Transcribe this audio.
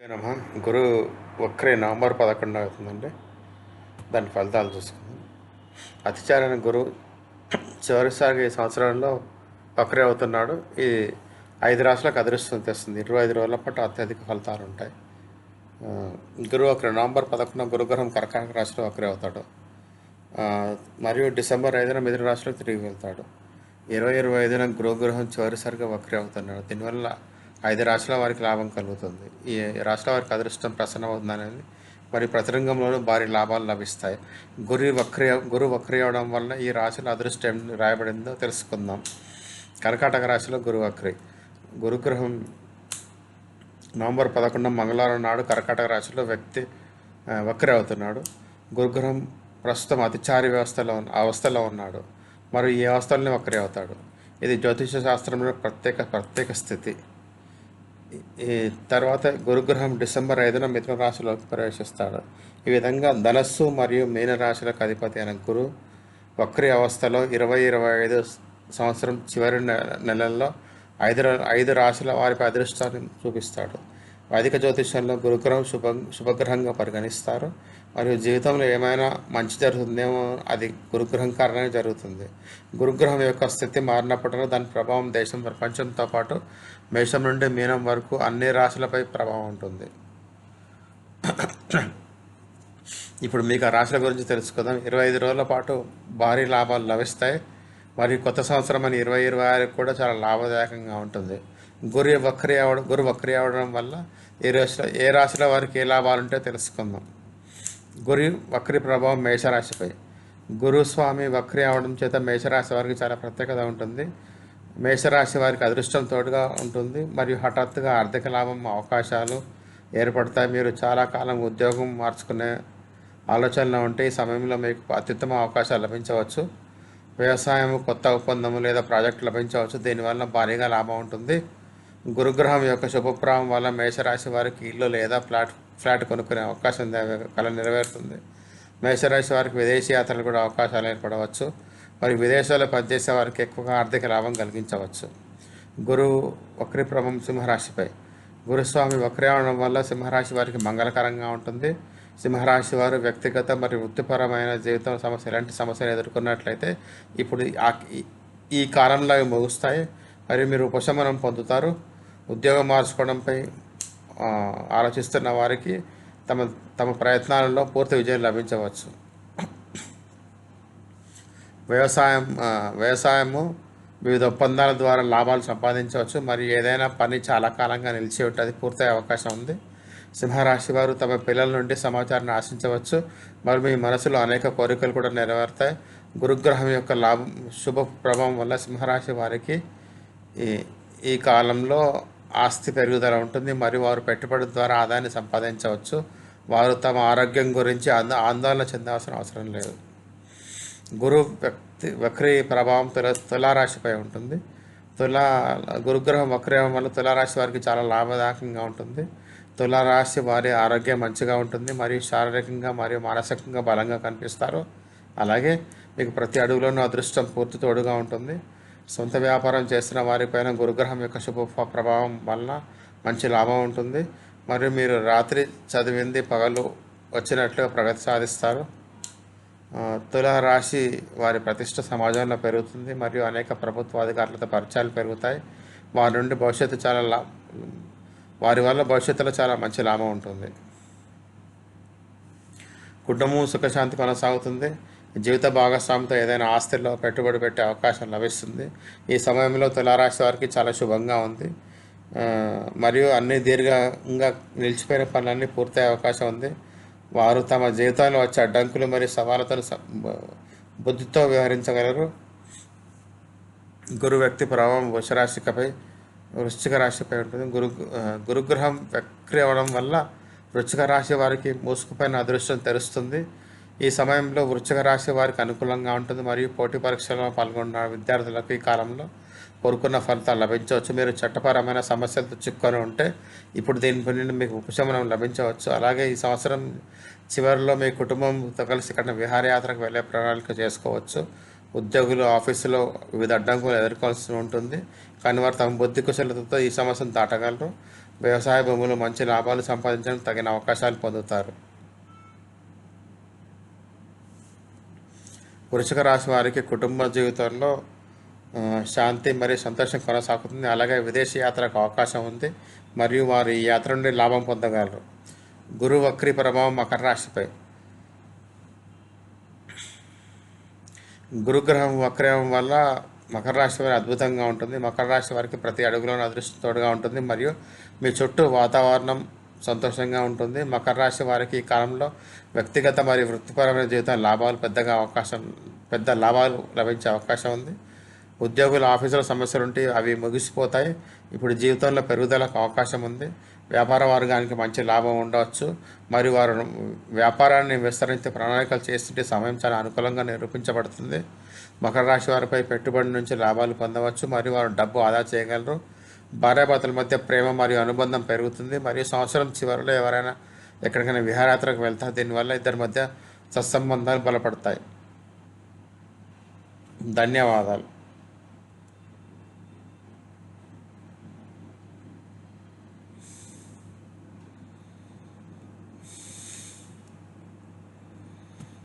నమః. గురు వక్రే నవంబర్ 11 అవుతుందండి. దాని ఫలితాలు చూసుకుందాం. అతిచారైన గురువు చివరిసారిగా ఈ సంవత్సరంలో వక్రే అవుతున్నాడు. ఇది 5 రాశులకు అదృష్టం తెస్తుంది. 25 రోజుల పాటు అత్యధిక ఫలితాలు ఉంటాయి. ఆ, గురువు వక్రే నవంబర్ 11 గురుగ్రహం కర్కాటక రాశిలో వక్రే అవుతాడు. మరియు డిసెంబర్ 5న మిథున రాశిలో తిరిగి వెళ్తాడు. 25న గురుగ్రహం చివరిసారిగా వక్రే అవుతున్నాడు. దీనివల్ల 5 రాశుల వారికి లాభం కలుగుతుంది. ఈ రాశుల వారికి అదృష్టం ప్రసన్నమవుతుందనేది మరి ప్రతి రంగంలోనూ భారీ లాభాలు లభిస్తాయి. గురు వక్రీ అవడం వల్ల ఈ రాశిలో అదృష్టం ఏం రాయబడిందో తెలుసుకుందాం. కర్కాటక రాశిలో గురు వక్రీ. గురుగ్రహం నవంబర్ 11 మంగళవారం నాడు కర్కాటక రాశిలో వక్రీ అవుతున్నాడు. గురుగ్రహం ప్రస్తుతం అతిచారి అవస్థలో ఉన్నాడు. మరియు ఈ అవస్థలోనే వక్రీ అవుతాడు. ఇది జ్యోతిష శాస్త్రంలో ప్రత్యేక స్థితి. ఈ తర్వాత గురుగ్రహం డిసెంబర్ 5న మిథున రాశిలోకి ప్రవేశిస్తాడు. ఈ విధంగా ధనస్సు మరియు మీన రాశులకు అధిపతి అయిన గురు వక్రీ అవస్థలో 2025 సంవత్సరం చివరి నెలల్లో 5 రాశుల వారిపై అదృష్టాన్ని చూపిస్తాడు. వైదిక జ్యోతిషంలో గురుగ్రహం శుభగ్రహంగా పరిగణిస్తారు. మరియు జీవితంలో ఏమైనా మంచి జరుగుతుందేమో అది గురుగ్రహం కారణంగా జరుగుతుంది. గురుగ్రహం యొక్క స్థితి మారినప్పటిలో దాని ప్రభావం ప్రపంచంతో పాటు మేషం నుండి మీనం వరకు అన్ని రాశులపై ప్రభావం ఉంటుంది. ఇప్పుడు మీకు ఆ రాశుల గురించి తెలుసుకుందాం. 25 రోజుల పాటు భారీ లాభాలు లభిస్తాయి. మరియు కొత్త సంవత్సరం అని 2026 కూడా చాలా లాభదాయకంగా ఉంటుంది. గురు వక్రీ అవడం వల్ల ఏ రాశిలో వారికి ఏ లాభాలు ఉంటే తెలుసుకుందాం. గురు వక్రీ ప్రభావం మేషరాశిపై. గురుస్వామి వక్రీ అవడం చేత మేషరాశి వారికి చాలా ప్రత్యేకత ఉంటుంది. మేషరాశి వారికి అదృష్టం తోడుగా ఉంటుంది. మరియు హఠాత్తుగా ఆర్థిక లాభం అవకాశాలు ఏర్పడతాయి. మీరు చాలా కాలం ఉద్యోగం మార్చుకునే ఆలోచనలో ఉంటే ఈ సమయంలో మీకు అత్యుత్తమ అవకాశాలు లభించవచ్చు. వ్యవసాయం, కొత్త ఒప్పందము లేదా ప్రాజెక్టు లభించవచ్చు. దీనివల్ల భారీగా లాభం ఉంటుంది. గురుగ్రహం యొక్క శుభప్రభావం వల్ల మేషరాశి వారికి ఇల్లు లేదా ఫ్లాట్ కొనుక్కునే అవకాశం కల నెరవేరుతుంది. మేషరాశి వారికి విదేశీ యాత్రలు కూడా అవకాశాలు ఏర్పడవచ్చు. మరియు విదేశాల్లో పనిచేసే వారికి ఎక్కువగా ఆర్థిక లాభం కలిగించవచ్చు. గురువు వక్రీ ప్రభావం సింహరాశిపై. గురుస్వామి వక్రీ అవడం వల్ల సింహరాశి వారికి మంగళకరంగా ఉంటుంది. సింహరాశి వారు వ్యక్తిగత మరియు వృత్తిపరమైన జీవితం ఎలాంటి సమస్యలు ఎదుర్కొన్నట్లయితే ఇప్పుడు ఈ కాలంలో అవి ముగుస్తాయి. మరియు మీరు ఉపశమనం పొందుతారు. ఉద్యోగం మార్చుకోవడంపై ఆలోచిస్తున్న వారికి తమ ప్రయత్నాలలో పూర్తి విజయం లభించవచ్చు. వ్యవసాయము వివిధ ఒప్పందాల ద్వారా లాభాలు సంపాదించవచ్చు. మరియు ఏదైనా పని చాలా కాలంగా నిలిచి ఉంటుంది పూర్తయ్యే అవకాశం ఉంది. సింహరాశి వారు తమ పిల్లల నుండి సమాచారాన్ని ఆశించవచ్చు. మరి మీ మనసులో అనేక కోరికలు కూడా నెరవేరుతాయి. గురుగ్రహం యొక్క శుభ ప్రభావం వల్ల సింహరాశి వారికి ఈ కాలంలో ఆస్తి పెరుగుదల ఉంటుంది. మరియు వారు పెట్టుబడి ద్వారా ఆదాయాన్ని సంపాదించవచ్చు. వారు తమ ఆరోగ్యం గురించి ఆందోళన చెందాల్సిన అవసరం లేదు. వక్రీ ప్రభావం తులారాశిపై ఉంటుంది. గురుగ్రహం వక్రీ అవ్వడం వల్ల తులారాశి వారికి చాలా లాభదాయకంగా ఉంటుంది. తులారాశి వారి ఆరోగ్యం మంచిగా ఉంటుంది. మరియు శారీరకంగా మరియు మానసికంగా బలంగా కనిపిస్తారు. అలాగే మీకు ప్రతి అడుగులోనూ అదృష్టం పూర్తి తోడుగా ఉంటుంది. సొంత వ్యాపారం చేస్తున్న వారిపైన గురుగ్రహం యొక్క శుభ ప్రభావం వలన మంచి లాభం ఉంటుంది. మరియు మీరు రాత్రి చదివింది పగలు వచ్చినట్లుగా ప్రగతి సాధిస్తారు. తులారాశి వారి ప్రతిష్ట సమాజంలో పెరుగుతుంది. మరియు అనేక ప్రభుత్వ అధికారులతో పరిచయాలు పెరుగుతాయి. వారి వల్ల భవిష్యత్తులో చాలా మంచి లాభం ఉంటుంది. కుటుంబం సుఖశాంతి కొనసాగుతుంది. జీవిత భాగస్వామితో ఏదైనా ఆస్తిలో పెట్టుబడి పెట్టే అవకాశం లభిస్తుంది. ఈ సమయంలో తులారాశి వారికి చాలా శుభంగా ఉంది. మరియు అన్ని దీర్ఘంగా నిలిచిపోయిన పనులన్నీ పూర్తయ్యే అవకాశం ఉంది. వారు తమ జీవితంలో వచ్చే అడ్డంకులు మరియు సవాళ్ళతో బుద్ధితో వ్యవహరించగలరు. గురు వ్యక్తి ప్రభావం వృశ్చిక రాశిపై ఉంటుంది. గురుగ్రహం వక్రీ అవ్వడం వల్ల వృశ్చిక రాశి వారికి మూసుకుపోయిన అదృష్టం తెరుస్తుంది. ఈ సమయంలో వృశ్చిక రాశి వారికి అనుకూలంగా ఉంటుంది. మరియు పోటీ పరీక్షల్లో పాల్గొన్న విద్యార్థులకు ఈ కాలంలో కోరుకున్న ఫలితాలు లభించవచ్చు. మీరు చట్టపరమైన సమస్యలతో చిక్కుకొని ఉంటే ఇప్పుడు దీని నుండి మీకు ఉపశమనం లభించవచ్చు. అలాగే ఈ సంవత్సరం చివరిలో మీ కుటుంబంతో కలిసి ఇక్కడ విహారయాత్రకు వెళ్ళే ప్రణాళిక చేసుకోవచ్చు. ఉద్యోగులు ఆఫీసులో వివిధ అడ్డంకులు ఎదుర్కోవాల్సి ఉంటుంది. కానీ వారు తమ బుద్ధి కుశలతతో ఈ సమస్యను దాటగలరు. వ్యవసాయ భూములు మంచి లాభాలు సంపాదించడం తగిన అవకాశాలు పొందుతారు. వృశ్చిక రాశి వారికి కుటుంబ జీవితంలో శాంతి మరియు సంతోషం కొనసాగుతుంది. అలాగే విదేశీ యాత్రకు అవకాశం ఉంది మరియు వారు ఈ యాత్ర నుండి లాభం పొందగలరు. గురు వక్రీ ప్రభావం మకర రాశిపై. గురుగ్రహం వక్రయం వల్ల మకర రాశి వారి అద్భుతంగా ఉంటుంది. మకర రాశి వారికి ప్రతి అడుగులోనూ అదృష్టం తోడుగా ఉంటుంది మరియు మీ చుట్టూ వాతావరణం సంతోషంగా ఉంటుంది. మకర రాశి వారికి ఈ కాలంలో వ్యక్తిగత మరియు వృత్తిపరమైన జీవితం పెద్ద లాభాలు లభించే అవకాశం ఉంది. ఉద్యోగుల ఆఫీసుల సమస్యలు ఉంటే అవి ముగిసిపోతాయి. ఇప్పుడు జీవితంలో పెరుగుదలకు అవకాశం ఉంది. వ్యాపార వర్గానికి మంచి లాభం ఉండవచ్చు మరియు వారు వ్యాపారాన్ని విస్తరించే ప్రణాళికలు చేస్తుంటే సమయం చాలా అనుకూలంగా నిరూపించబడుతుంది. మకర రాశి వారిపై పెట్టుబడి నుంచి లాభాలు పొందవచ్చు మరియు వారు డబ్బు ఆదా చేయగలరు. భార్యాభర్తల మధ్య ప్రేమ మరియు అనుబంధం పెరుగుతుంది మరియు సంవత్సరం చివరిలో ఎవరైనా ఎక్కడికైనా విహారయాత్రకు వెళ్తారు. దీనివల్ల ఇద్దరి మధ్య సత్సంబంధాలు బలపడతాయి. ధన్యవాదాలు.